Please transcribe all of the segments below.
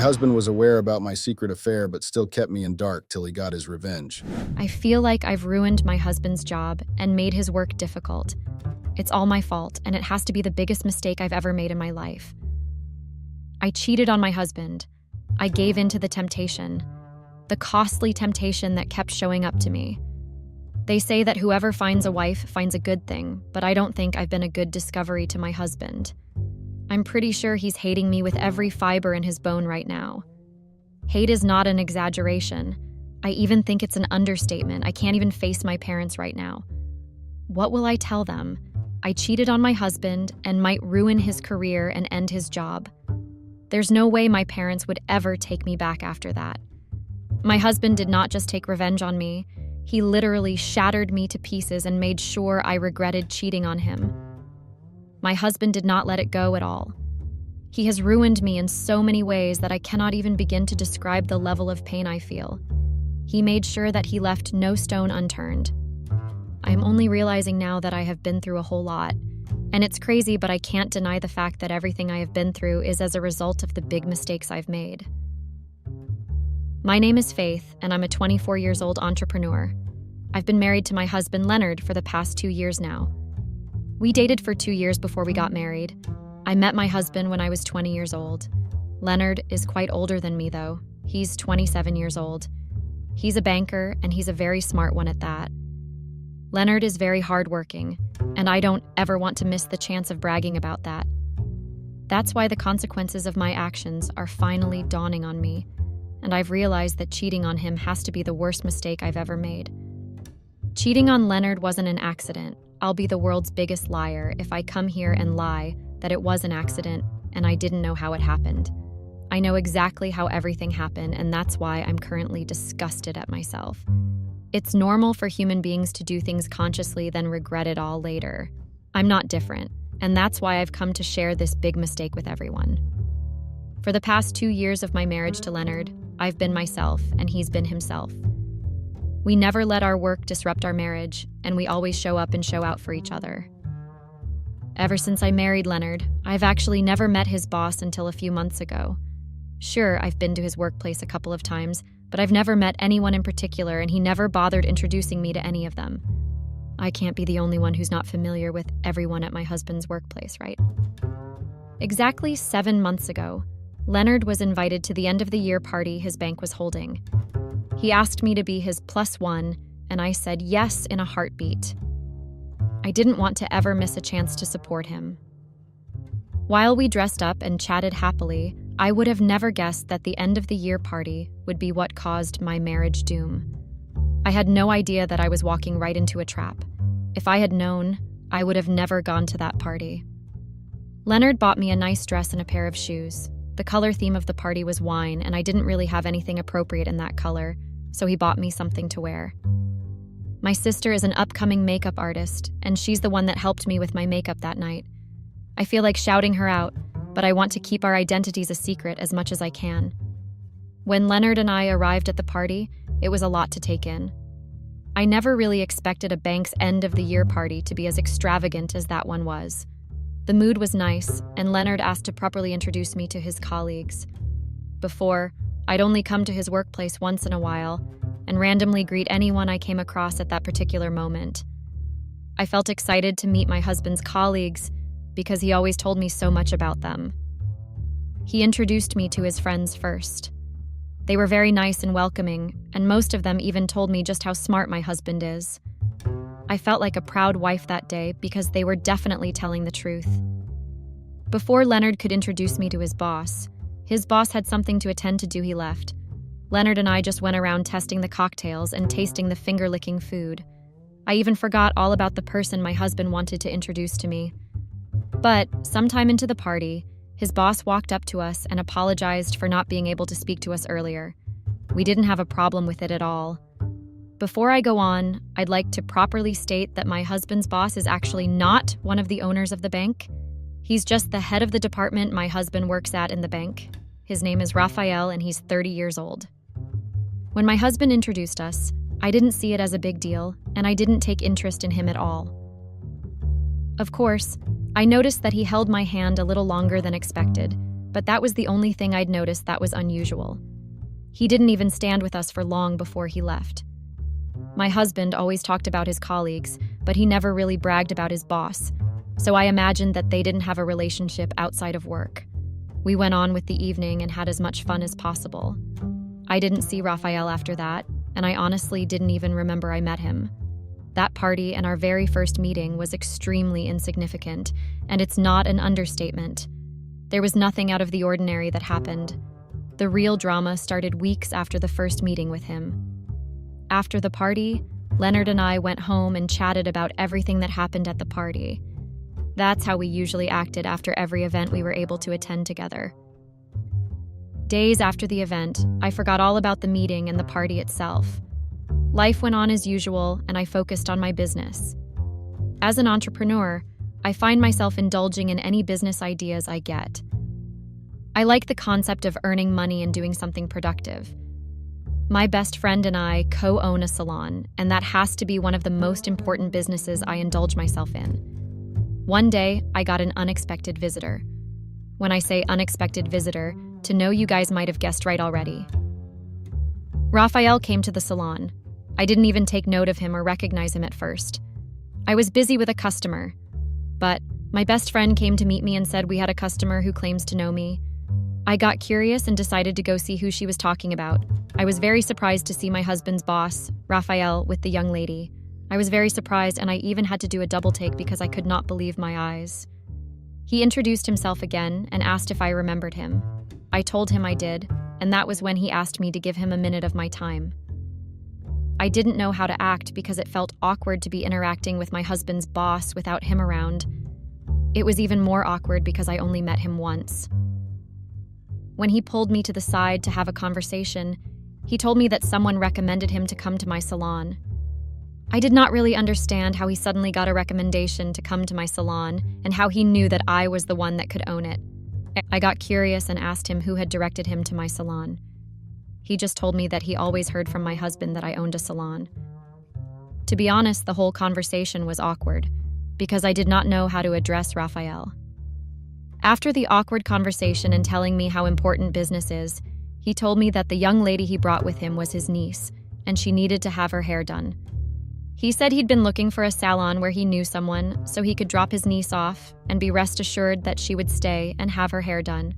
husband was aware about my secret affair but still kept me in dark till he got his revenge. I feel like I've ruined my husband's job and made his work difficult. It's all my fault, and it has to be the biggest mistake I've ever made in my life. I cheated on my husband. I gave in to the temptation, the costly temptation that kept showing up to me. They say that whoever finds a wife finds a good thing, but I don't think I've been a good discovery to my husband. I'm pretty sure he's hating me with every fiber in his bone right now. Hate is not an exaggeration. I even think it's an understatement. I can't even face my parents right now. What will I tell them? I cheated on my husband and might ruin his career and end his job. There's no way my parents would ever take me back after that. My husband did not just take revenge on me. He literally shattered me to pieces and made sure I regretted cheating on him. My husband did not let it go at all. He has ruined me in so many ways that I cannot even begin to describe the level of pain I feel. He made sure that he left no stone unturned. I am only realizing now that I have been through a whole lot. And it's crazy, but I can't deny the fact that everything I have been through is as a result of the big mistakes I've made. My name is Faith, and I'm a 24 years old entrepreneur. I've been married to my husband, Leonard, for the past 2 years now. We dated for 2 years before we got married. I met my husband when I was 20 years old. Leonard is quite older than me, though. He's 27 years old. He's a banker, and he's a very smart one at that. Leonard is very hardworking, and I don't ever want to miss the chance of bragging about that. That's why the consequences of my actions are finally dawning on me, and I've realized that cheating on him has to be the worst mistake I've ever made. Cheating on Leonard wasn't an accident. I'll be the world's biggest liar if I come here and lie that it was an accident and I didn't know how it happened. I know exactly how everything happened, and that's why I'm currently disgusted at myself. It's normal for human beings to do things consciously, then regret it all later. I'm not different, and that's why I've come to share this big mistake with everyone. For the past 2 years of my marriage to Leonard, I've been myself, and he's been himself. We never let our work disrupt our marriage, and we always show up and show out for each other. Ever since I married Leonard, I've actually never met his boss until a few months ago. Sure, I've been to his workplace a couple of times, but I've never met anyone in particular, and he never bothered introducing me to any of them. I can't be the only one who's not familiar with everyone at my husband's workplace, right? Exactly 7 months ago, Leonard was invited to the end-of-the-year party his bank was holding. He asked me to be his +1, and I said yes in a heartbeat. I didn't want to ever miss a chance to support him. While we dressed up and chatted happily, I would have never guessed that the end-of-the-year party would be what caused my marriage doom. I had no idea that I was walking right into a trap. If I had known, I would have never gone to that party. Leonard bought me a nice dress and a pair of shoes. The color theme of the party was wine, and I didn't really have anything appropriate in that color, so he bought me something to wear. My sister is an upcoming makeup artist, and she's the one that helped me with my makeup that night. I feel like shouting her out, but I want to keep our identities a secret as much as I can. When Leonard and I arrived at the party, it was a lot to take in. I never really expected a bank's end-of-the-year party to be as extravagant as that one was. The mood was nice, and Leonard asked to properly introduce me to his colleagues. Before, I'd only come to his workplace once in a while and randomly greet anyone I came across at that particular moment. I felt excited to meet my husband's colleagues because he always told me so much about them. He introduced me to his friends first. They were very nice and welcoming, and most of them even told me just how smart my husband is. I felt like a proud wife that day because they were definitely telling the truth. Before Leonard could introduce me to his boss had something to attend to. He left. Leonard and I just went around testing the cocktails and tasting the finger-licking food. I even forgot all about the person my husband wanted to introduce to me. But sometime into the party, his boss walked up to us and apologized for not being able to speak to us earlier. We didn't have a problem with it at all. Before I go on, I'd like to properly state that my husband's boss is actually not one of the owners of the bank. He's just the head of the department my husband works at in the bank. His name is Raphael, and he's 30 years old. When my husband introduced us, I didn't see it as a big deal, and I didn't take interest in him at all. Of course, I noticed that he held my hand a little longer than expected, but that was the only thing I'd noticed that was unusual. He didn't even stand with us for long before he left. My husband always talked about his colleagues, but he never really bragged about his boss, so I imagined that they didn't have a relationship outside of work. We went on with the evening and had as much fun as possible. I didn't see Raphael after that, and I honestly didn't even remember I met him. That party and our very first meeting was extremely insignificant, and it's not an understatement. There was nothing out of the ordinary that happened. The real drama started weeks after the first meeting with him. After the party, Leonard and I went home and chatted about everything that happened at the party. That's how we usually acted after every event we were able to attend together. Days after the event, I forgot all about the meeting and the party itself. Life went on as usual, and I focused on my business. As an entrepreneur, I find myself indulging in any business ideas I get. I like the concept of earning money and doing something productive. My best friend and I co-own a salon, and that has to be one of the most important businesses I indulge myself in. One day, I got an unexpected visitor. When I say unexpected visitor, to know you guys might have guessed right already. Raphael came to the salon. I didn't even take note of him or recognize him at first. I was busy with a customer, but my best friend came to meet me and said we had a customer who claims to know me. I got curious and decided to go see who she was talking about. I was very surprised to see my husband's boss, Raphael, with the young lady. I was very surprised, and I even had to do a double take because I could not believe my eyes. He introduced himself again and asked if I remembered him. I told him I did, and that was when he asked me to give him a minute of my time. I didn't know how to act because it felt awkward to be interacting with my husband's boss without him around. It was even more awkward because I only met him once. When he pulled me to the side to have a conversation, he told me that someone recommended him to come to my salon. I did not really understand how he suddenly got a recommendation to come to my salon and how he knew that I was the one that could own it. I got curious and asked him who had directed him to my salon. He just told me that he always heard from my husband that I owned a salon. To be honest, the whole conversation was awkward because I did not know how to address Raphael. After the awkward conversation and telling me how important business is, he told me that the young lady he brought with him was his niece, and she needed to have her hair done. He said he'd been looking for a salon where he knew someone so he could drop his niece off and be rest assured that she would stay and have her hair done.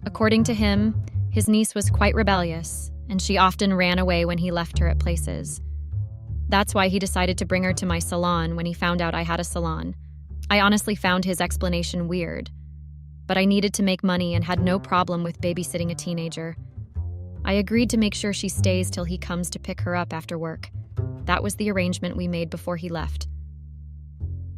According to him, his niece was quite rebellious, and she often ran away when he left her at places. That's why he decided to bring her to my salon when he found out I had a salon. I honestly found his explanation weird, but I needed to make money and had no problem with babysitting a teenager. I agreed to make sure she stays till he comes to pick her up after work. That was the arrangement we made before he left.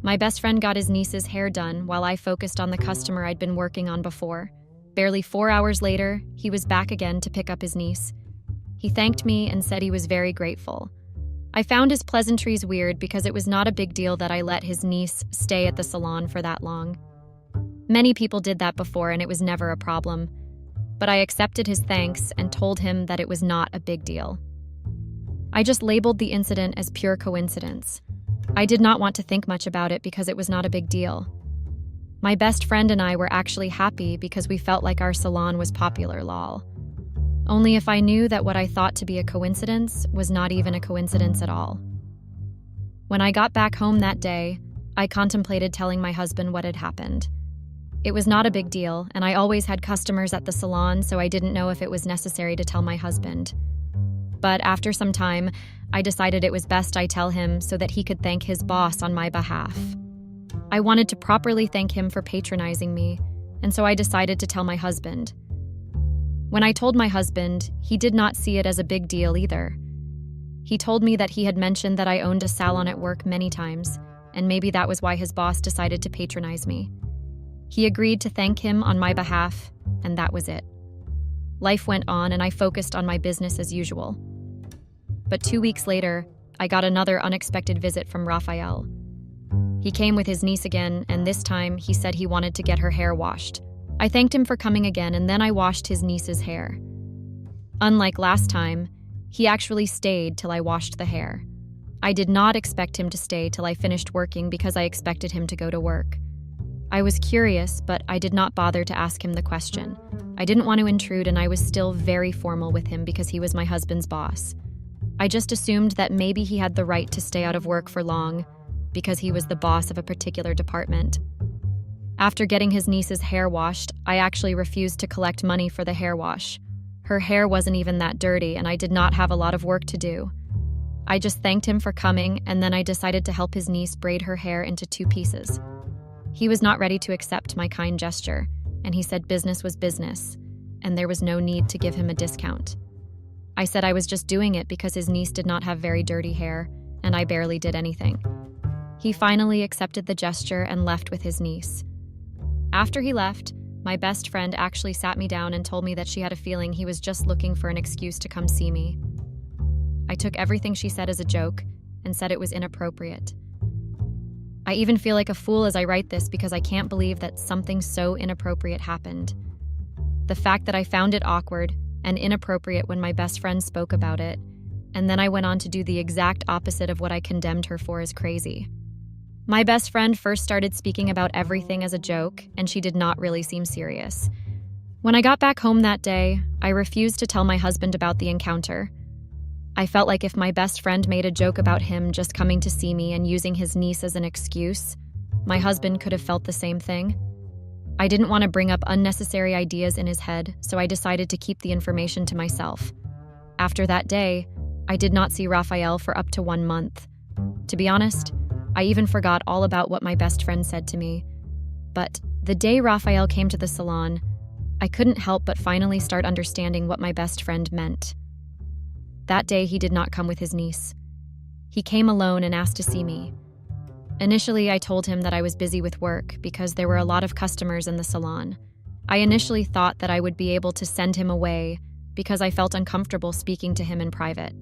My best friend got his niece's hair done while I focused on the customer I'd been working on before. Barely 4 hours later, he was back again to pick up his niece. He thanked me and said he was very grateful. I found his pleasantries weird because it was not a big deal that I let his niece stay at the salon for that long. Many people did that before and it was never a problem, but I accepted his thanks and told him that it was not a big deal. I just labeled the incident as pure coincidence. I did not want to think much about it because it was not a big deal. My best friend and I were actually happy because we felt like our salon was popular, lol. Only if I knew that what I thought to be a coincidence was not even a coincidence at all. When I got back home that day, I contemplated telling my husband what had happened. It was not a big deal, and I always had customers at the salon, so I didn't know if it was necessary to tell my husband. But after some time, I decided it was best I tell him so that he could thank his boss on my behalf. I wanted to properly thank him for patronizing me, and so I decided to tell my husband. When I told my husband, he did not see it as a big deal either. He told me that he had mentioned that I owned a salon at work many times, and maybe that was why his boss decided to patronize me. He agreed to thank him on my behalf, and that was it. Life went on, and I focused on my business as usual. But 2 weeks later, I got another unexpected visit from Raphael. He came with his niece again, and this time he said he wanted to get her hair washed. I thanked him for coming again, and then I washed his niece's hair. Unlike last time, he actually stayed till I washed the hair. I did not expect him to stay till I finished working because I expected him to go to work. I was curious, but I did not bother to ask him the question. I didn't want to intrude, and I was still very formal with him because he was my husband's boss. I just assumed that maybe he had the right to stay out of work for long because he was the boss of a particular department. After getting his niece's hair washed, I actually refused to collect money for the hair wash. Her hair wasn't even that dirty, and I did not have a lot of work to do. I just thanked him for coming, and then I decided to help his niece braid her hair into 2 pieces. He was not ready to accept my kind gesture, and he said business was business, and there was no need to give him a discount. I said I was just doing it because his niece did not have very dirty hair, and I barely did anything. He finally accepted the gesture and left with his niece. After he left, my best friend actually sat me down and told me that she had a feeling he was just looking for an excuse to come see me. I took everything she said as a joke and said it was inappropriate. I even feel like a fool as I write this because I can't believe that something so inappropriate happened. The fact that I found it awkward and inappropriate when my best friend spoke about it, and then I went on to do the exact opposite of what I condemned her for is crazy. My best friend first started speaking about everything as a joke, and she did not really seem serious. When I got back home that day, I refused to tell my husband about the encounter. I felt like if my best friend made a joke about him just coming to see me and using his niece as an excuse, my husband could have felt the same thing. I didn't want to bring up unnecessary ideas in his head, so I decided to keep the information to myself. After that day, I did not see Raphael for up to 1 month. To be honest, I even forgot all about what my best friend said to me. But the day Raphael came to the salon, I couldn't help but finally start understanding what my best friend meant. That day, he did not come with his niece. He came alone and asked to see me. Initially, I told him that I was busy with work because there were a lot of customers in the salon. I initially thought that I would be able to send him away because I felt uncomfortable speaking to him in private.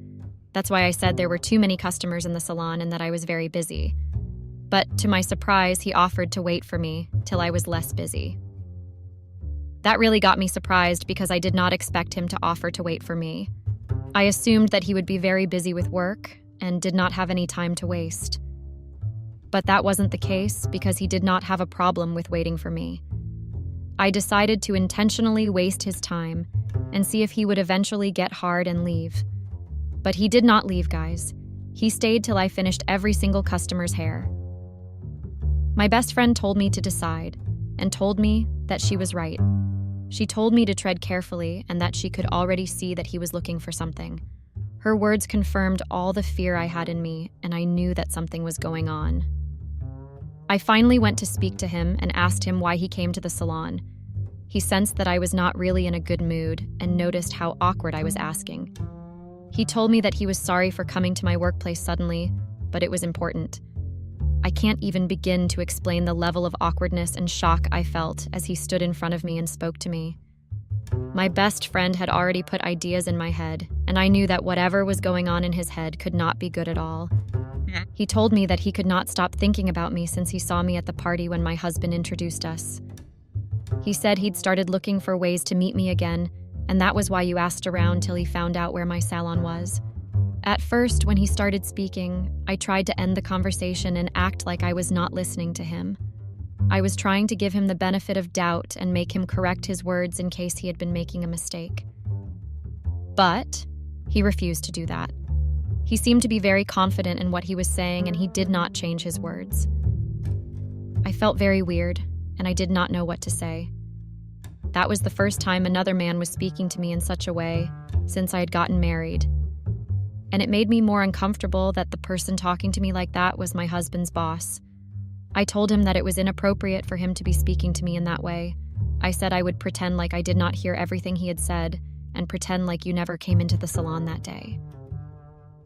That's why I said there were too many customers in the salon and that I was very busy. But to my surprise, he offered to wait for me till I was less busy. That really got me surprised because I did not expect him to offer to wait for me. I assumed that he would be very busy with work and did not have any time to waste. But that wasn't the case because he did not have a problem with waiting for me. I decided to intentionally waste his time and see if he would eventually get hard and leave. But he did not leave, guys. He stayed till I finished every single customer's hair. My best friend told me to decide and told me that she was right. She told me to tread carefully and that she could already see that he was looking for something. Her words confirmed all the fear I had in me, and I knew that something was going on. I finally went to speak to him and asked him why he came to the salon. He sensed that I was not really in a good mood and noticed how awkward I was asking. He told me that he was sorry for coming to my workplace suddenly, but it was important. I can't even begin to explain the level of awkwardness and shock I felt as he stood in front of me and spoke to me. My best friend had already put ideas in my head, and I knew that whatever was going on in his head could not be good at all. He told me that he could not stop thinking about me since he saw me at the party when my husband introduced us. He said he'd started looking for ways to meet me again, and that was why you asked around till he found out where my salon was. At first, when he started speaking, I tried to end the conversation and act like I was not listening to him. I was trying to give him the benefit of doubt and make him correct his words in case he had been making a mistake. But he refused to do that. He seemed to be very confident in what he was saying, and he did not change his words. I felt very weird, and I did not know what to say. That was the first time another man was speaking to me in such a way since I had gotten married. And it made me more uncomfortable that the person talking to me like that was my husband's boss. I told him that it was inappropriate for him to be speaking to me in that way. I said I would pretend like I did not hear everything he had said and pretend like you never came into the salon that day.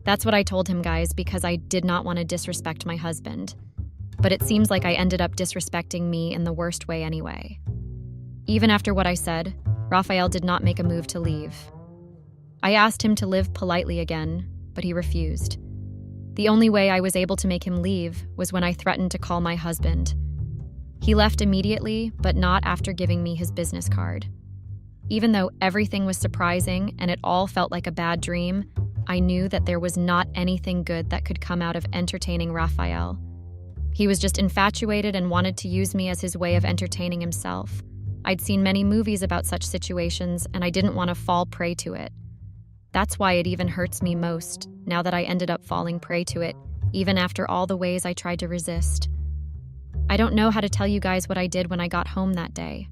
That's what I told him, guys, because I did not want to disrespect my husband. But it seems like I ended up disrespecting me in the worst way anyway. Even after what I said, Raphael did not make a move to leave. I asked him to live politely again, but he refused. The only way I was able to make him leave was when I threatened to call my husband. He left immediately, but not after giving me his business card. Even though everything was surprising and it all felt like a bad dream, I knew that there was not anything good that could come out of entertaining Raphael. He was just infatuated and wanted to use me as his way of entertaining himself. I'd seen many movies about such situations, and I didn't want to fall prey to it. That's why it even hurts me most, now that I ended up falling prey to it, even after all the ways I tried to resist. I don't know how to tell you guys what I did when I got home that day.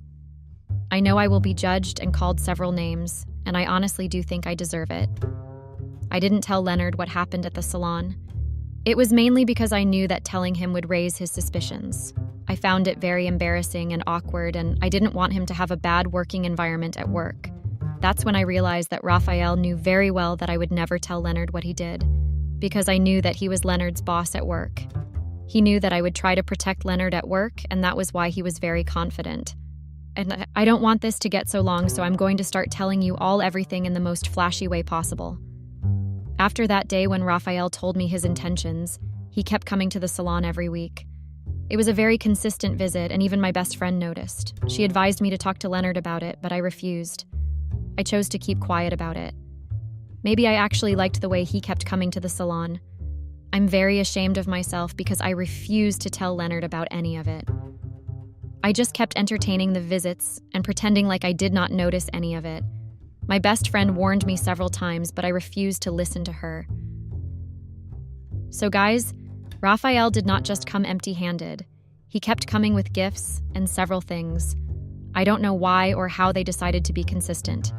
I know I will be judged and called several names, and I honestly do think I deserve it. I didn't tell Leonard what happened at the salon. It was mainly because I knew that telling him would raise his suspicions. I found it very embarrassing and awkward, and I didn't want him to have a bad working environment at work. That's when I realized that Raphael knew very well that I would never tell Leonard what he did, because I knew that he was Leonard's boss at work. He knew that I would try to protect Leonard at work, and that was why he was very confident. And I don't want this to get so long, so I'm going to start telling you all everything in the most flashy way possible. After that day when Raphael told me his intentions, he kept coming to the salon every week. It was a very consistent visit, and even my best friend noticed. She advised me to talk to Leonard about it, but I refused. I chose to keep quiet about it. Maybe I actually liked the way he kept coming to the salon. I'm very ashamed of myself because I refused to tell Leonard about any of it. I just kept entertaining the visits and pretending like I did not notice any of it. My best friend warned me several times, but I refused to listen to her. So guys, Raphael did not just come empty-handed. He kept coming with gifts and several things. I don't know why or how they decided to be consistent.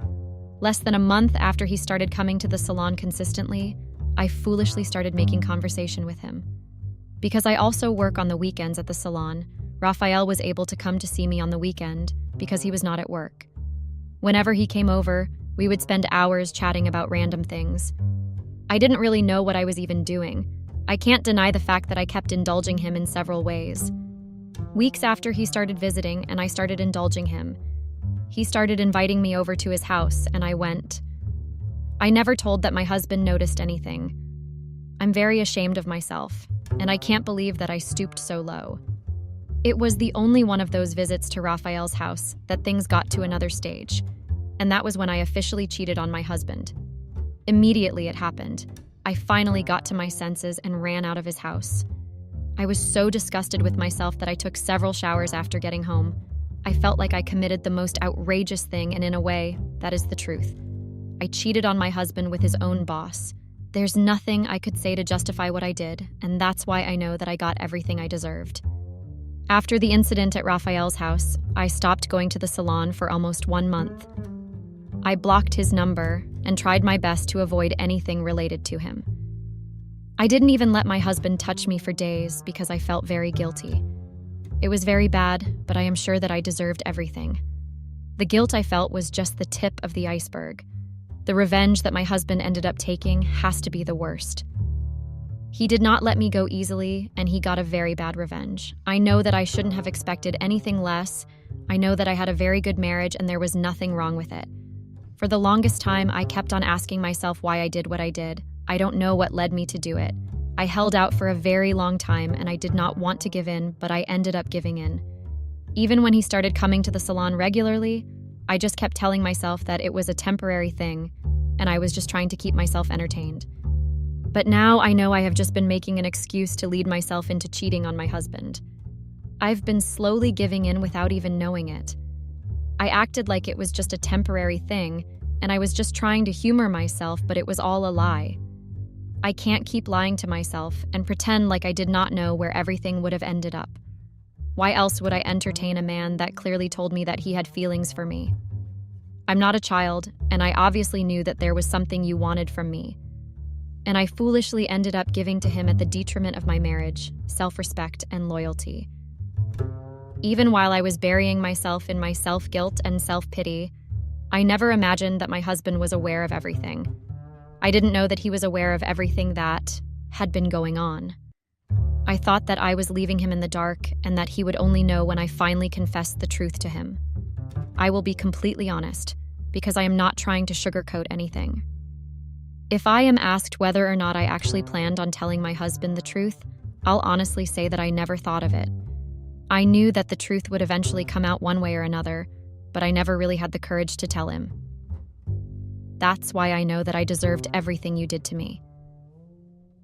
Less than a month after he started coming to the salon consistently, I foolishly started making conversation with him. Because I also work on the weekends at the salon, Raphael was able to come to see me on the weekend because he was not at work. Whenever he came over, we would spend hours chatting about random things. I didn't really know what I was even doing. I can't deny the fact that I kept indulging him in several ways. Weeks after he started visiting and I started indulging him, he started inviting me over to his house, and I went. I never told that my husband noticed anything. I'm very ashamed of myself, and I can't believe that I stooped so low. It was the only one of those visits to Raphael's house that things got to another stage, and that was when I officially cheated on my husband. Immediately it happened. I finally got to my senses and ran out of his house. I was so disgusted with myself that I took several showers after getting home. I felt like I committed the most outrageous thing, and in a way, that is the truth. I cheated on my husband with his own boss. There's nothing I could say to justify what I did, and that's why I know that I got everything I deserved. After the incident at Raphael's house, I stopped going to the salon for almost 1 month. I blocked his number and tried my best to avoid anything related to him. I didn't even let my husband touch me for days because I felt very guilty. It was very bad, but I am sure that I deserved everything. The guilt I felt was just the tip of the iceberg. The revenge that my husband ended up taking has to be the worst. He did not let me go easily, and he got a very bad revenge. I know that I shouldn't have expected anything less. I know that I had a very good marriage and there was nothing wrong with it. For the longest time, I kept on asking myself why I did what I did. I don't know what led me to do it. I held out for a very long time and I did not want to give in, but I ended up giving in. Even when he started coming to the salon regularly, I just kept telling myself that it was a temporary thing and I was just trying to keep myself entertained. But now I know I have just been making an excuse to lead myself into cheating on my husband. I've been slowly giving in without even knowing it. I acted like it was just a temporary thing, and I was just trying to humor myself, but it was all a lie. I can't keep lying to myself and pretend like I did not know where everything would have ended up. Why else would I entertain a man that clearly told me that he had feelings for me? I'm not a child, and I obviously knew that there was something you wanted from me. And I foolishly ended up giving to him at the detriment of my marriage, self-respect, and loyalty. Even while I was burying myself in my self-guilt and self-pity, I never imagined that my husband was aware of everything. I didn't know that he was aware of everything that had been going on. I thought that I was leaving him in the dark and that he would only know when I finally confessed the truth to him. I will be completely honest, because I am not trying to sugarcoat anything. If I am asked whether or not I actually planned on telling my husband the truth, I'll honestly say that I never thought of it. I knew that the truth would eventually come out one way or another, but I never really had the courage to tell him. That's why I know that I deserved everything you did to me.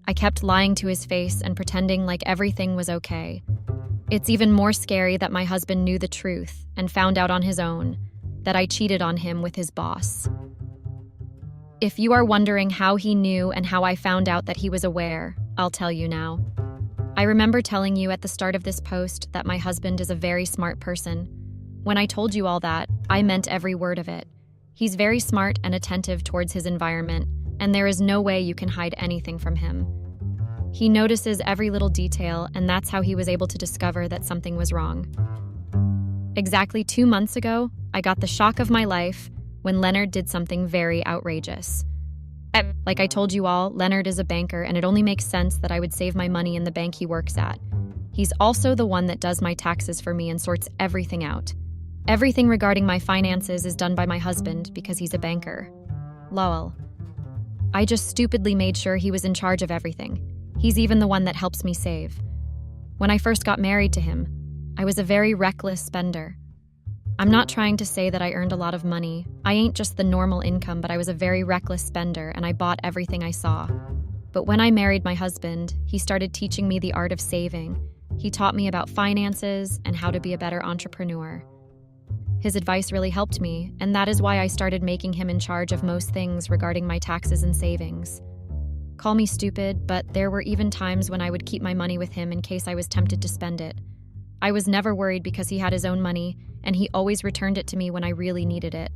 I kept lying to his face and pretending like everything was okay. It's even more scary that my husband knew the truth and found out on his own that I cheated on him with his boss. If you are wondering how he knew and how I found out that he was aware, I'll tell you now. I remember telling you at the start of this post that my husband is a very smart person. When I told you all that, I meant every word of it. He's very smart and attentive towards his environment, and there is no way you can hide anything from him. He notices every little detail, and that's how he was able to discover that something was wrong. Exactly 2 months ago, I got the shock of my life when Leonard did something very outrageous. Like I told you all, Leonard is a banker, and it only makes sense that I would save my money in the bank he works at. He's also the one that does my taxes for me and sorts everything out. Everything regarding my finances is done by my husband because he's a banker. Lol. I just stupidly made sure he was in charge of everything. He's even the one that helps me save. When I first got married to him, I was a very reckless spender. I'm not trying to say that I earned a lot of money. I ain't just the normal income, but I was a very reckless spender and I bought everything I saw. But when I married my husband, he started teaching me the art of saving. He taught me about finances and how to be a better entrepreneur. His advice really helped me, and that is why I started making him in charge of most things regarding my taxes and savings. Call me stupid, but there were even times when I would keep my money with him in case I was tempted to spend it. I was never worried because he had his own money, and he always returned it to me when I really needed it.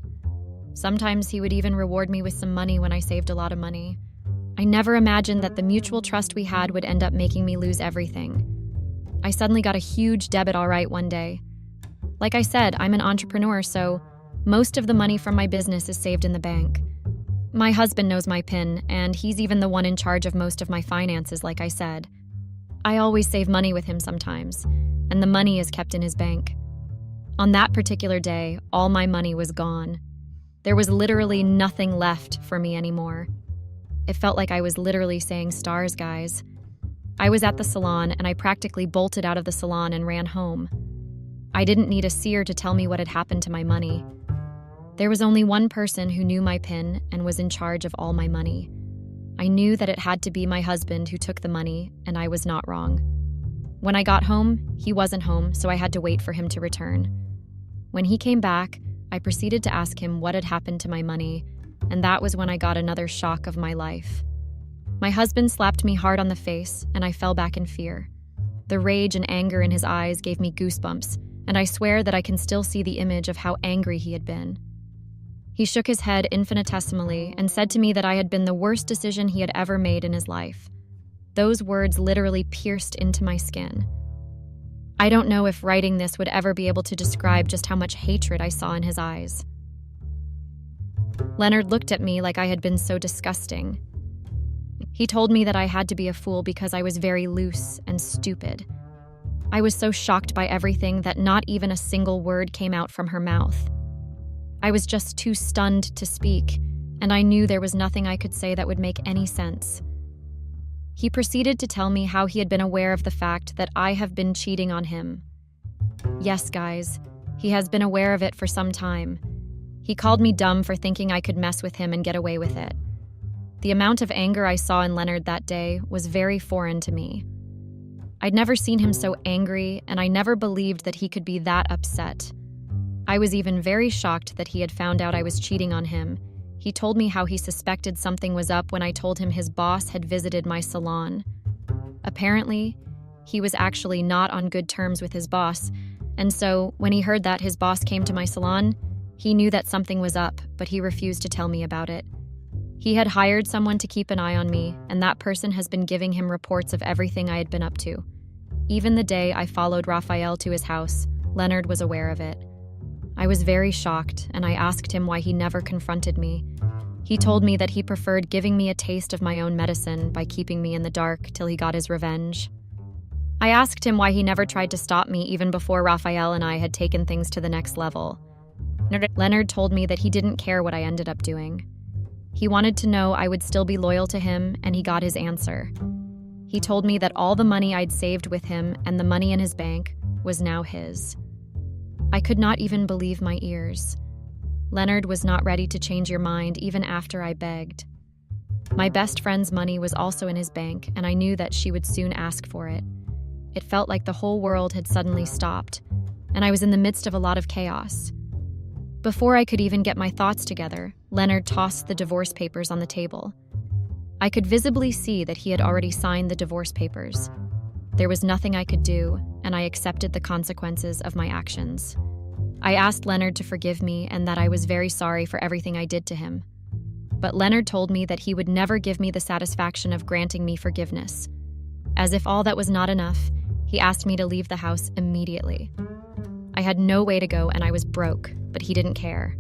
Sometimes he would even reward me with some money when I saved a lot of money. I never imagined that the mutual trust we had would end up making me lose everything. I suddenly got a huge debit all right one day. Like I said, I'm an entrepreneur, so most of the money from my business is saved in the bank. My husband knows my PIN, and he's even the one in charge of most of my finances, like I said. I always save money with him sometimes, and the money is kept in his bank. On that particular day, all my money was gone. There was literally nothing left for me anymore. It felt like I was literally saying stars, guys. I was at the salon, and I practically bolted out of the salon and ran home. I didn't need a seer to tell me what had happened to my money. There was only one person who knew my PIN and was in charge of all my money. I knew that it had to be my husband who took the money, and I was not wrong. When I got home, he wasn't home, so I had to wait for him to return. When he came back, I proceeded to ask him what had happened to my money, and that was when I got another shock of my life. My husband slapped me hard on the face, and I fell back in fear. The rage and anger in his eyes gave me goosebumps, and I swear that I can still see the image of how angry he had been. He shook his head infinitesimally and said to me that I had been the worst decision he had ever made in his life. Those words literally pierced into my skin. I don't know if writing this would ever be able to describe just how much hatred I saw in his eyes. Leonard looked at me like I had been so disgusting. He told me that I had to be a fool because I was very loose and stupid. I was so shocked by everything that not even a single word came out from her mouth. I was just too stunned to speak, and I knew there was nothing I could say that would make any sense. He proceeded to tell me how he had been aware of the fact that I have been cheating on him. Yes, guys, he has been aware of it for some time. He called me dumb for thinking I could mess with him and get away with it. The amount of anger I saw in Leonard that day was very foreign to me. I'd never seen him so angry, and I never believed that he could be that upset. I was even very shocked that he had found out I was cheating on him. He told me how he suspected something was up when I told him his boss had visited my salon. Apparently, he was actually not on good terms with his boss, and so when he heard that his boss came to my salon, he knew that something was up, but he refused to tell me about it. He had hired someone to keep an eye on me, and that person has been giving him reports of everything I had been up to. Even the day I followed Raphael to his house, Leonard was aware of it. I was very shocked, and I asked him why he never confronted me. He told me that he preferred giving me a taste of my own medicine by keeping me in the dark till he got his revenge. I asked him why he never tried to stop me even before Raphael and I had taken things to the next level. Leonard told me that he didn't care what I ended up doing. He wanted to know I would still be loyal to him, and he got his answer. He told me that all the money I'd saved with him and the money in his bank was now his. I could not even believe my ears. Leonard was not ready to change your mind even after I begged. My best friend's money was also in his bank, and I knew that she would soon ask for it. It felt like the whole world had suddenly stopped, and I was in the midst of a lot of chaos. Before I could even get my thoughts together, Leonard tossed the divorce papers on the table. I could visibly see that he had already signed the divorce papers. There was nothing I could do, and I accepted the consequences of my actions. I asked Leonard to forgive me and that I was very sorry for everything I did to him. But Leonard told me that he would never give me the satisfaction of granting me forgiveness. As if all that was not enough, he asked me to leave the house immediately. I had no way to go and I was broke, but he didn't care.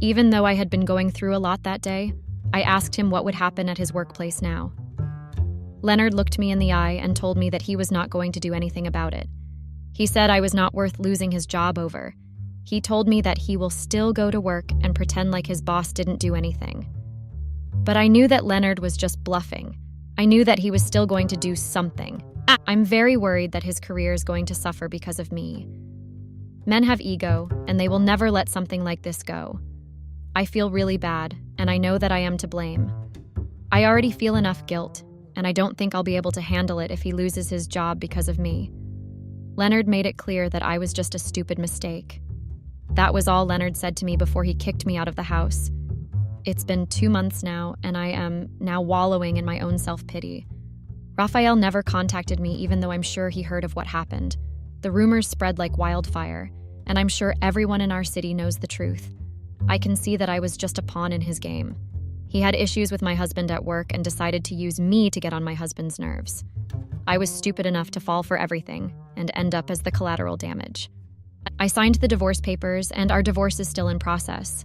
Even though I had been going through a lot that day, I asked him what would happen at his workplace now. Leonard looked me in the eye and told me that he was not going to do anything about it. He said I was not worth losing his job over. He told me that he will still go to work and pretend like his boss didn't do anything. But I knew that Leonard was just bluffing. I knew that he was still going to do something. I'm very worried that his career is going to suffer because of me. Men have ego, and they will never let something like this go. I feel really bad, and I know that I am to blame. I already feel enough guilt, and I don't think I'll be able to handle it if he loses his job because of me. Leonard made it clear that I was just a stupid mistake. That was all Leonard said to me before he kicked me out of the house. It's been 2 months now, and I am now wallowing in my own self-pity. Raphael never contacted me, even though I'm sure he heard of what happened. The rumors spread like wildfire, and I'm sure everyone in our city knows the truth. I can see that I was just a pawn in his game. He had issues with my husband at work and decided to use me to get on my husband's nerves. I was stupid enough to fall for everything and end up as the collateral damage. I signed the divorce papers, and our divorce is still in process.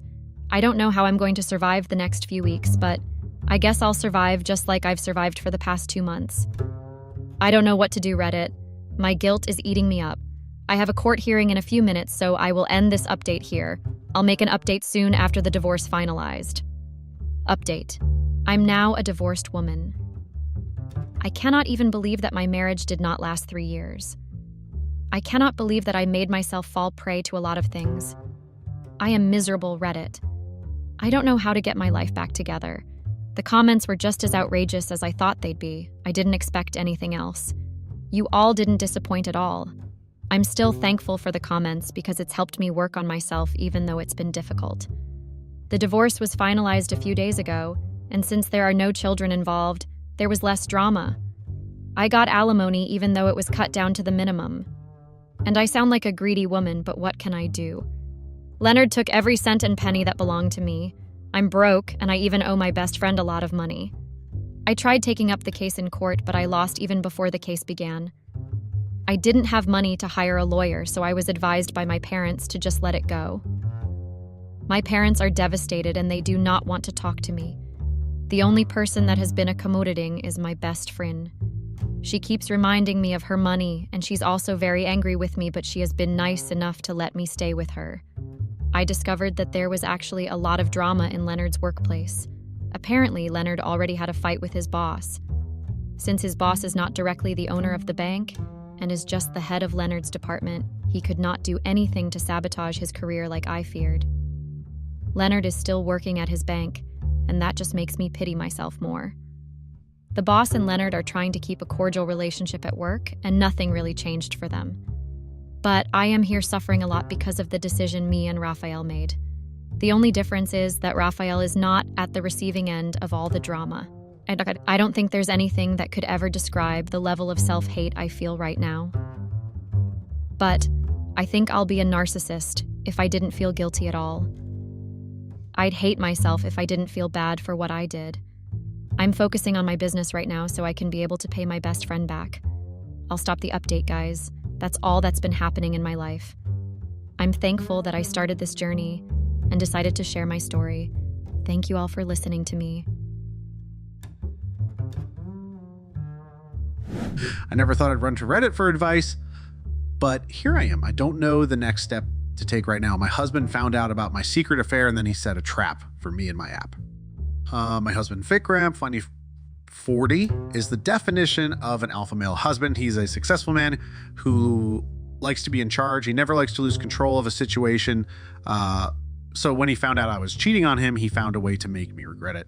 I don't know how I'm going to survive the next few weeks, but I guess I'll survive just like I've survived for the past 2 months. I don't know what to do, Reddit. My guilt is eating me up. I have a court hearing in a few minutes, so I will end this update here. I'll make an update soon after the divorce finalized. Update. I'm now a divorced woman. I cannot even believe that my marriage did not last 3 years. I cannot believe that I made myself fall prey to a lot of things. I am miserable, Reddit. I don't know how to get my life back together. The comments were just as outrageous as I thought they'd be. I didn't expect anything else. You all didn't disappoint at all. I'm still thankful for the comments because it's helped me work on myself even though it's been difficult. The divorce was finalized a few days ago, and since there are no children involved, there was less drama. I got alimony even though it was cut down to the minimum. And I sound like a greedy woman, but what can I do? Leonard took every cent and penny that belonged to me. I'm broke, and I even owe my best friend a lot of money. I tried taking up the case in court, but I lost even before the case began. I didn't have money to hire a lawyer, so I was advised by my parents to just let it go. My parents are devastated, and they do not want to talk to me. The only person that has been accommodating is my best friend. She keeps reminding me of her money, and she's also very angry with me, but she has been nice enough to let me stay with her. I discovered that there was actually a lot of drama in Leonard's workplace. Apparently, Leonard already had a fight with his boss. Since his boss is not directly the owner of the bank and is just the head of Leonard's department, he could not do anything to sabotage his career like I feared. Leonard is still working at his bank, and that just makes me pity myself more. The boss and Leonard are trying to keep a cordial relationship at work, and nothing really changed for them. But I am here suffering a lot because of the decision me and Raphael made. The only difference is that Raphael is not at the receiving end of all the drama. I don't think there's anything that could ever describe the level of self-hate I feel right now. But I think I'll be a narcissist if I didn't feel guilty at all. I'd hate myself if I didn't feel bad for what I did. I'm focusing on my business right now so I can be able to pay my best friend back. I'll stop the update, guys. That's all that's been happening in my life. I'm thankful that I started this journey and decided to share my story. Thank you all for listening to me. I never thought I'd run to Reddit for advice, but here I am. I don't know the next step to take right now. My husband found out about my secret affair, and then he set a trap for me and my app. My husband, Vikram, funny 40, is the definition of an alpha male husband. He's a successful man who likes to be in charge. He never likes to lose control of a situation. So when he found out I was cheating on him, he found a way to make me regret it.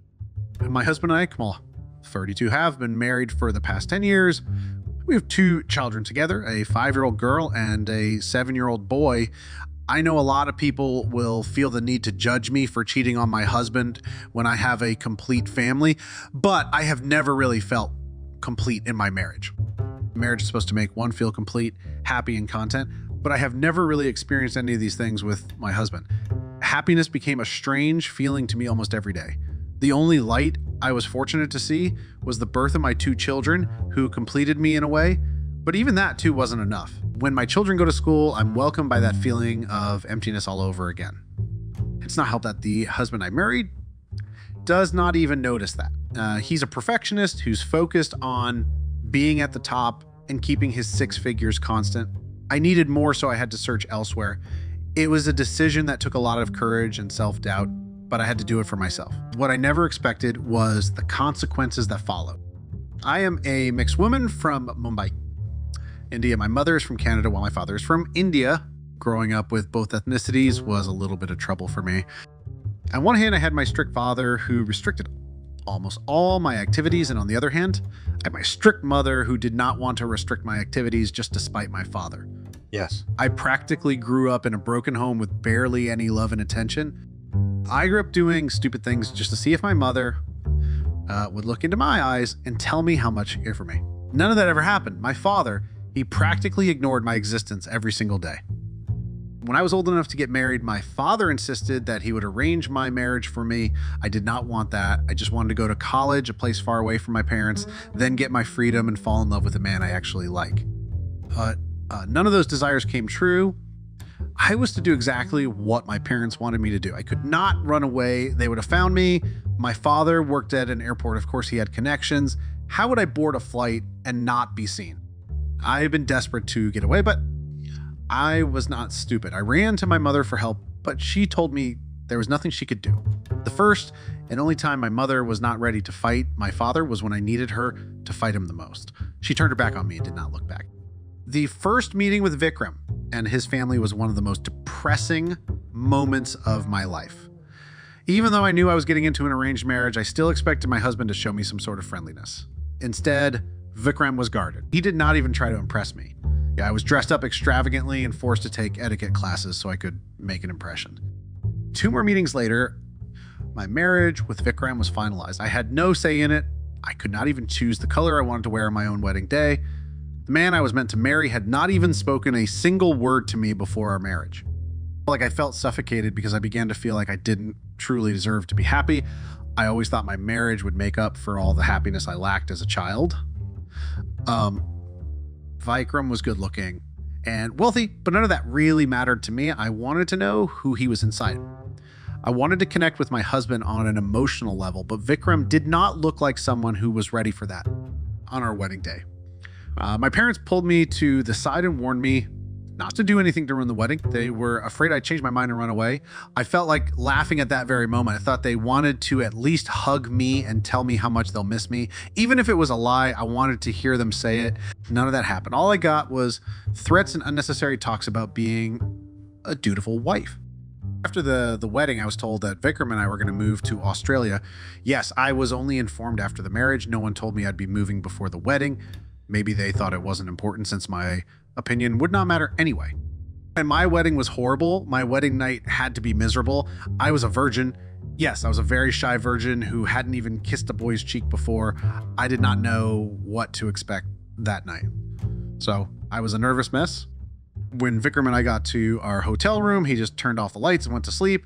My husband and I, Kamal, 32, have been married for the past 10 years. We have 2 children together, a 5-year-old girl and a 7-year-old boy. I know a lot of people will feel the need to judge me for cheating on my husband when I have a complete family, but I have never really felt complete in my marriage. Marriage is supposed to make one feel complete, happy, and content, but I have never really experienced any of these things with my husband. Happiness became a strange feeling to me almost every day. The only light I was fortunate to see was the birth of my 2 children who completed me in a way, but even that too wasn't enough. When my children go to school, I'm welcomed by that feeling of emptiness all over again. It's not helped that the husband I married does not even notice that. He's a perfectionist who's focused on being at the top and keeping his 6 figures constant. I needed more, so I had to search elsewhere. It was a decision that took a lot of courage and self-doubt, but I had to do it for myself. What I never expected was the consequences that followed. I am a mixed woman from Mumbai, India. My mother is from Canada while my father is from India. Growing up with both ethnicities was a little bit of trouble for me. On one hand, I had my strict father who restricted almost all my activities, and on the other hand, I had my strict mother who did not want to restrict my activities just to spite my father. Yes. I practically grew up in a broken home with barely any love and attention. I grew up doing stupid things just to see if my mother would look into my eyes and tell me how much she cared for me. None of that ever happened. My father, he practically ignored my existence every single day. When I was old enough to get married, my father insisted that he would arrange my marriage for me. I did not want that. I just wanted to go to college, a place far away from my parents, then get my freedom and fall in love with a man I actually like. But none of those desires came true. I was to do exactly what my parents wanted me to do. I could not run away. They would have found me. My father worked at an airport. Of course, he had connections. How would I board a flight and not be seen? I had been desperate to get away, but I was not stupid. I ran to my mother for help, but she told me there was nothing she could do. The first and only time my mother was not ready to fight my father was when I needed her to fight him the most. She turned her back on me and did not look back. The first meeting with Vikram and his family was one of the most depressing moments of my life. Even though I knew I was getting into an arranged marriage, I still expected my husband to show me some sort of friendliness. Instead, Vikram was guarded. He did not even try to impress me. Yeah, I was dressed up extravagantly and forced to take etiquette classes so I could make an impression. 2 more meetings later, my marriage with Vikram was finalized. I had no say in it. I could not even choose the color I wanted to wear on my own wedding day. The man I was meant to marry had not even spoken a single word to me before our marriage. Like I felt suffocated because I began to feel like I didn't truly deserve to be happy. I always thought my marriage would make up for all the happiness I lacked as a child. Vikram was good looking and wealthy, but none of that really mattered to me. I wanted to know who he was inside. I wanted to connect with my husband on an emotional level, but Vikram did not look like someone who was ready for that on our wedding day. My parents pulled me to the side and warned me not to do anything to ruin the wedding. They were afraid I'd change my mind and run away. I felt like laughing at that very moment. I thought they wanted to at least hug me and tell me how much they'll miss me. Even if it was a lie, I wanted to hear them say it. None of that happened. All I got was threats and unnecessary talks about being a dutiful wife. After the wedding, I was told that Vikram and I were going to move to Australia. Yes, I was only informed after the marriage. No one told me I'd be moving before the wedding. Maybe they thought it wasn't important since my opinion would not matter anyway. And my wedding was horrible. My wedding night had to be miserable. I was a virgin. Yes, I was a very shy virgin who hadn't even kissed a boy's cheek before. I did not know what to expect that night. So I was a nervous mess. When Vikram and I got to our hotel room, he just turned off the lights and went to sleep.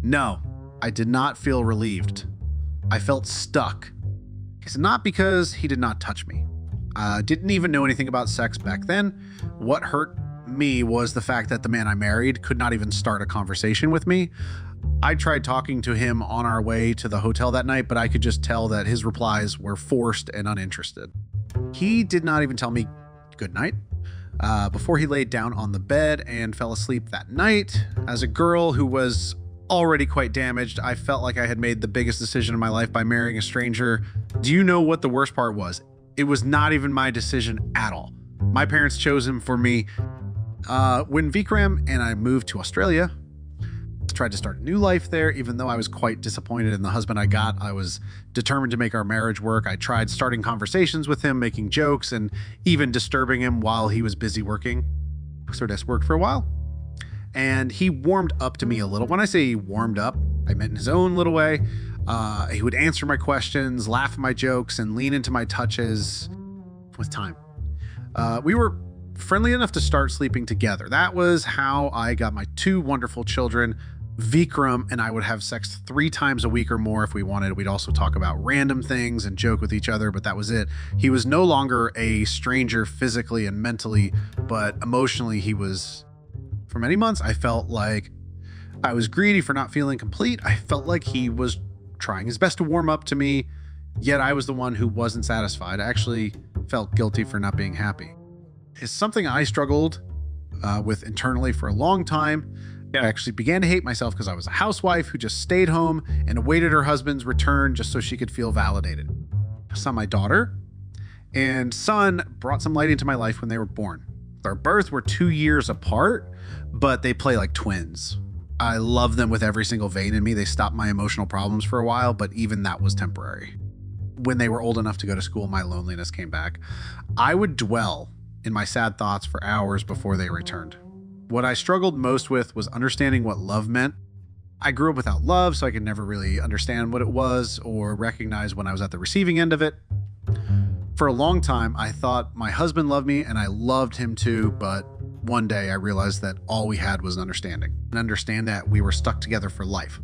No, I did not feel relieved. I felt stuck. It's not because he did not touch me. Didn't even know anything about sex back then. What hurt me was the fact that the man I married could not even start a conversation with me. I tried talking to him on our way to the hotel that night, but I could just tell that his replies were forced and uninterested. He did not even tell me good night before he laid down on the bed and fell asleep that night. As a girl who was already quite damaged, I felt like I had made the biggest decision of my life by marrying a stranger. Do you know what the worst part was? It was not even my decision at all. My parents chose him for me. When Vikram and I moved to Australia, tried to start a new life there. Even though I was quite disappointed in the husband I got, I was determined to make our marriage work. I tried starting conversations with him, making jokes, and even disturbing him while he was busy working. So this worked for a while. And he warmed up to me a little. When I say he warmed up, I meant in his own little way. He would answer my questions, laugh at my jokes, and lean into my touches with time. We were friendly enough to start sleeping together. That was how I got my 2 wonderful children. Vikram and I would have sex 3 times a week or more if we wanted. We'd also talk about random things and joke with each other, but that was it. He was no longer a stranger physically and mentally, but emotionally he was. For many months, I felt like I was greedy for not feeling complete. I felt like he was trying his best to warm up to me, yet I was the one who wasn't satisfied. I actually felt guilty for not being happy. It's something I struggled with internally for a long time. I actually began to hate myself because I was a housewife who just stayed home and awaited her husband's return just so she could feel validated. I saw my daughter and son brought some light into my life when they were born. Their births were 2 years apart, but they play like twins. I love them with every single vein in me. They stopped my emotional problems for a while, but even that was temporary. When they were old enough to go to school, my loneliness came back. I would dwell in my sad thoughts for hours before they returned. What I struggled most with was understanding what love meant. I grew up without love, so I could never really understand what it was or recognize when I was at the receiving end of it. For a long time, I thought my husband loved me and I loved him too, but one day I realized that all we had was an understand that we were stuck together for life.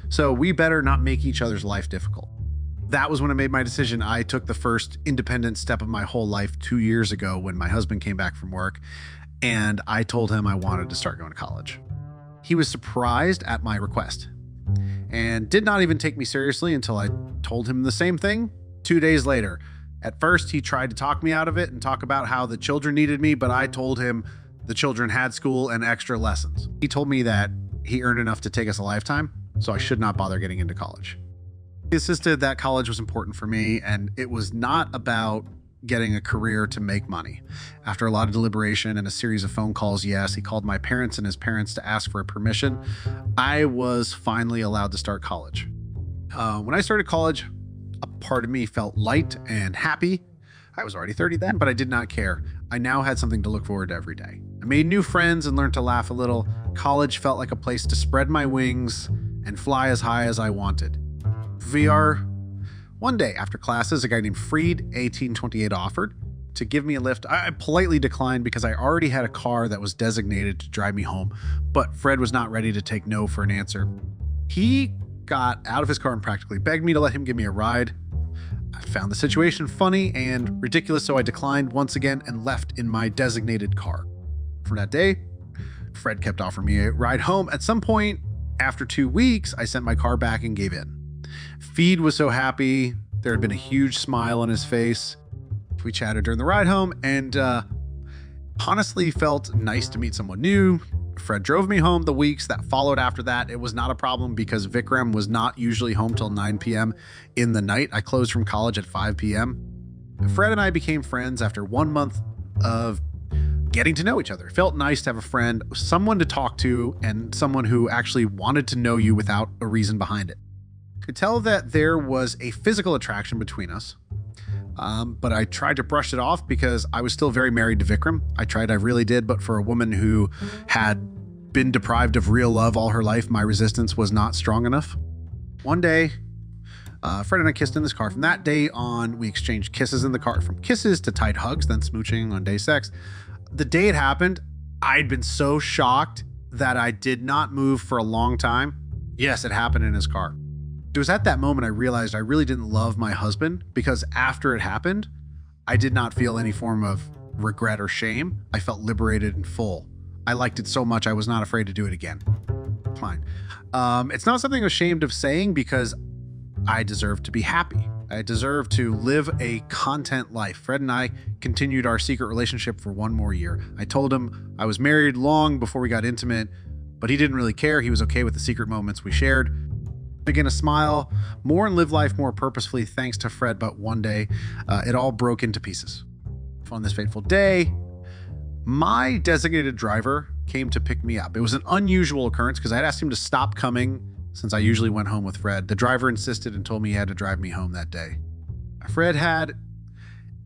So we better not make each other's life difficult. That was when I made my decision. I took the first independent step of my whole life 2 years ago when my husband came back from work, and I told him I wanted to start going to college. He was surprised at my request and did not even take me seriously until I told him the same thing 2 days later. At first, he tried to talk me out of it and talk about how the children needed me, but I told him the children had school and extra lessons. He told me that he earned enough to take us a lifetime, so I should not bother getting into college. He insisted that college was important for me, and it was not about getting a career to make money. After a lot of deliberation and a series of phone calls, yes, he called my parents and his parents to ask for permission. I was finally allowed to start college. When I started college, a part of me felt light and happy. I was already 30 then, but I did not care. I now had something to look forward to every day. I made new friends and learned to laugh a little. College felt like a place to spread my wings and fly as high as I wanted. One day after classes, a guy named Freed, 1828, offered to give me a lift. I politely declined because I already had a car that was designated to drive me home, but Fred was not ready to take no for an answer. He got out of his car and practically begged me to let him give me a ride. I found the situation funny and ridiculous, so I declined once again and left in my designated car. From that day, Fred kept offering me a ride home. At some point, after 2 weeks, I sent my car back and gave in. Feed was so happy. There had been a huge smile on his face. We chatted during the ride home and honestly felt nice to meet someone new. Fred drove me home. The weeks that followed after that, it was not a problem because Vikram was not usually home till 9 p.m. in the night. I closed from college at 5 p.m. Fred and I became friends after 1 month of getting to know each other. It felt nice to have a friend, someone to talk to, and someone who actually wanted to know you without a reason behind it. I could tell that there was a physical attraction between us, but I tried to brush it off because I was still very married to Vikram. I really did, but for a woman who had been deprived of real love all her life, my resistance was not strong enough. One day, Fred and I kissed in this car. From that day on, we exchanged kisses in the car, from kisses to tight hugs, then smooching on day sex. The day it happened, I'd been so shocked that I did not move for a long time. Yes, it happened in his car. It was at that moment I realized I really didn't love my husband, because after it happened, I did not feel any form of regret or shame. I felt liberated and full. I liked it so much I was not afraid to do it again. Fine. It's not something I'm ashamed of saying because I deserve to be happy. I deserve to live a content life. Fred and I continued our secret relationship for 1 more year. I told him I was married long before we got intimate, but he didn't really care. He was okay with the secret moments we shared. Began to smile more and live life more purposefully thanks to Fred, but one day it all broke into pieces. On this fateful day, my designated driver came to pick me up. It was an unusual occurrence because I had asked him to stop coming since I usually went home with Fred. The driver insisted and told me he had to drive me home that day. Fred had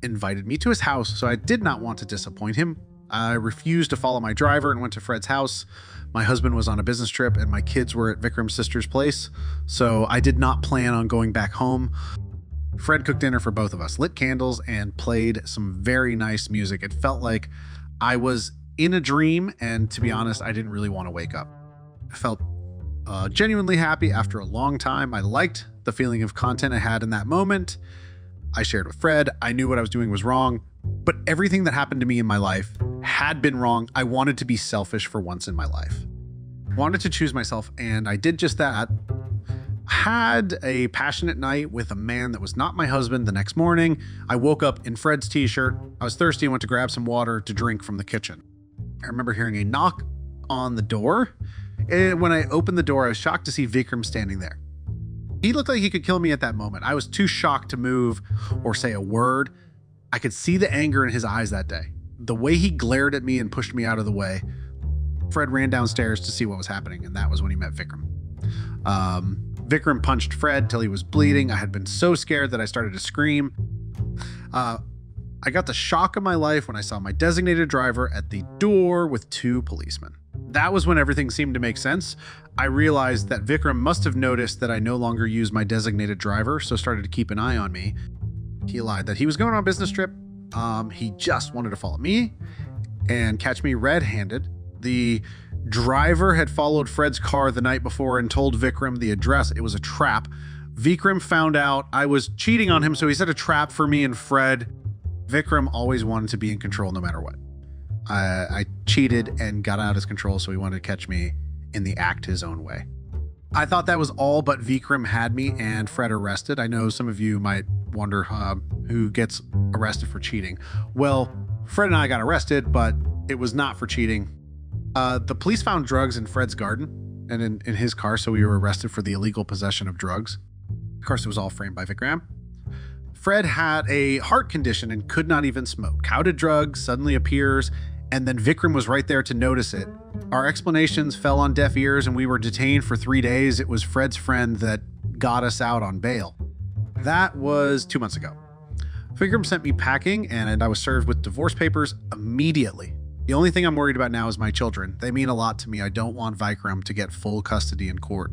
invited me to his house, so I did not want to disappoint him. I refused to follow my driver and went to Fred's house. My husband was on a business trip and my kids were at Vikram's sister's place, so I did not plan on going back home. Fred cooked dinner for both of us, lit candles, and played some very nice music. It felt like I was in a dream, and to be honest, I didn't really want to wake up. I felt genuinely happy after a long time. I liked the feeling of content I had in that moment. I shared with Fred. I knew what I was doing was wrong, but everything that happened to me in my life had been wrong. I wanted to be selfish for once in my life. I wanted to choose myself, and I did just that. I had a passionate night with a man that was not my husband. The next morning, I woke up in Fred's t-shirt. I was thirsty and went to grab some water to drink from the kitchen. I remember hearing a knock on the door. And when I opened the door, I was shocked to see Vikram standing there. He looked like he could kill me at that moment. I was too shocked to move or say a word. I could see the anger in his eyes that day. The way he glared at me and pushed me out of the way. Fred ran downstairs to see what was happening, and that was when he met Vikram. Vikram punched Fred till he was bleeding. I had been so scared that I started to scream. I got the shock of my life when I saw my designated driver at the door with 2 policemen. That was when everything seemed to make sense. I realized that Vikram must have noticed that I no longer used my designated driver, so started to keep an eye on me. He lied that he was going on a business trip. He just wanted to follow me and catch me red-handed. The driver had followed Fred's car the night before and told Vikram the address. It was a trap. Vikram found out I was cheating on him, so he set a trap for me and Fred. Vikram always wanted to be in control no matter what. I cheated and got out of his control, so he wanted to catch me in the act his own way. I thought that was all, but Vikram had me and Fred arrested. I know some of you might wonder who gets arrested for cheating. Well, Fred and I got arrested, but it was not for cheating. The police found drugs in Fred's garden and in his car, so we were arrested for the illegal possession of drugs. Of course, it was all framed by Vikram. Fred had a heart condition and could not even smoke. How did drugs suddenly appears? And then Vikram was right there to notice it. Our explanations fell on deaf ears and we were detained for 3 days. It was Fred's friend that got us out on bail. That was 2 months ago. Vikram sent me packing and I was served with divorce papers immediately. The only thing I'm worried about now is my children. They mean a lot to me. I don't want Vikram to get full custody in court.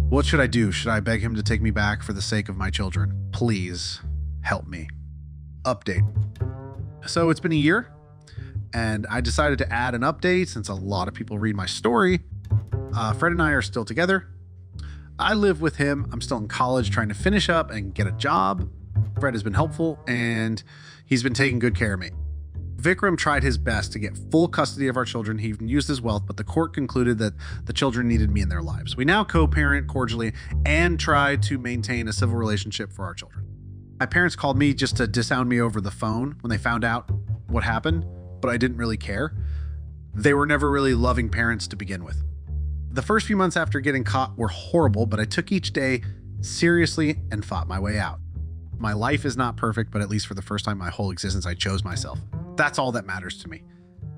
What should I do? Should I beg him to take me back for the sake of my children? Please help me. Update. So it's been a year and I decided to add an update since a lot of people read my story. Fred and I are still together. I live with him. I'm still in college trying to finish up and get a job. Fred has been helpful and he's been taking good care of me. Vikram tried his best to get full custody of our children. He even used his wealth, but the court concluded that the children needed me in their lives. We now co-parent cordially and try to maintain a civil relationship for our children. My parents called me just to disown me over the phone when they found out what happened, but I didn't really care. They were never really loving parents to begin with. The first few months after getting caught were horrible, but I took each day seriously and fought my way out. My life is not perfect, but at least for the first time in my whole existence, I chose myself. That's all that matters to me.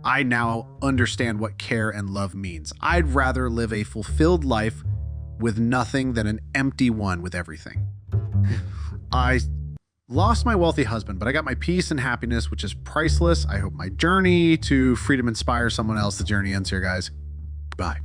I now understand what care and love means. I'd rather live a fulfilled life with nothing than an empty one with everything. I lost my wealthy husband, but I got my peace and happiness, which is priceless. I hope my journey to freedom inspires someone else. The journey ends here, guys. Goodbye.